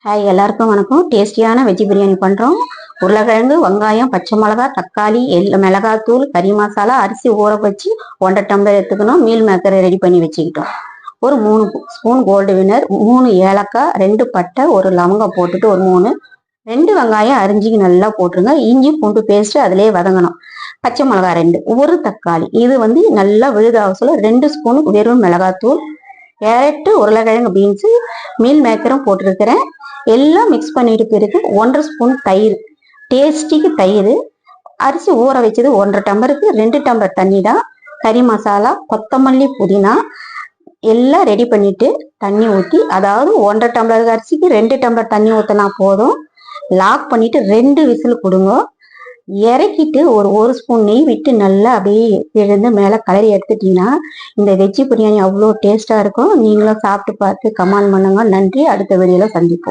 Hi, எல்லாருக்கும் வணக்கம். டேஸ்டியான வெஜ் பிரியாணி பண்ணுறோம். உருளைக்கிழங்கு, வெங்காயம், பச்சை மிளகா, தக்காளி, மிளகாத்தூள், கறி மசாலா, அரிசி ஊற வச்சு 1.5 டம்ளர் எடுத்துக்கணும். மீல் மேக்கரை ரெடி பண்ணி வச்சுக்கிட்டோம். ஒரு 3 ஸ்பூன் கோல்டு வினர், 3 ஏலக்காய், 2 பட்டை, ஒரு லவங்கம் போட்டுட்டு ஒரு 2 வெங்காயம் அரிஞ்சிக்கு நல்லா போட்டுருங்க. இஞ்சி பூண்டு பேஸ்ட் அதிலே வதங்கணும். பச்சை மிளகா 2, ஒரு தக்காளி. இது நல்லா விழுதாக சொல்ல 2 ஸ்பூன் வெறும் மிளகாத்தூள், கேரட்டு, உருளைக்கிழங்கு, பீன்ஸு, மீல் மேக்கரும் போட்டிருக்கிறேன். எல்லாம் மிக்ஸ் பண்ணிட்டு பிறகு 1.5 ஸ்பூன் தயிர், டேஸ்டிக்கு தயிர், அரிசி ஊற வச்சது 1.5 டம்ளருக்கு 2 டம்ளர் தண்ணி தான். கறி மசாலா, கொத்தமல்லி, புதினா எல்லாம் ரெடி பண்ணிட்டு தண்ணி ஊற்றி, அதாவது 1.5 டம்ளர் அரிசிக்கு 2 டம்ளர் தண்ணி ஊற்றினா போதும். லாக் பண்ணிட்டு 2 விசில் கொடுங்க. இறக்கிட்டு ஒரு ஸ்பூன் நெய் விட்டு நல்லா அப்படியே எழுந்து மேலே கலரி எடுத்துட்டீங்கன்னா இந்த வெஜ்ஜி பிரியாணி அவ்வளோ டேஸ்டா இருக்கும். நீங்களும் சாப்பிட்டு பார்த்து கமெண்ட் பண்ணுங்க. நன்றி. அடுத்த வீடியோல சந்திப்போம்.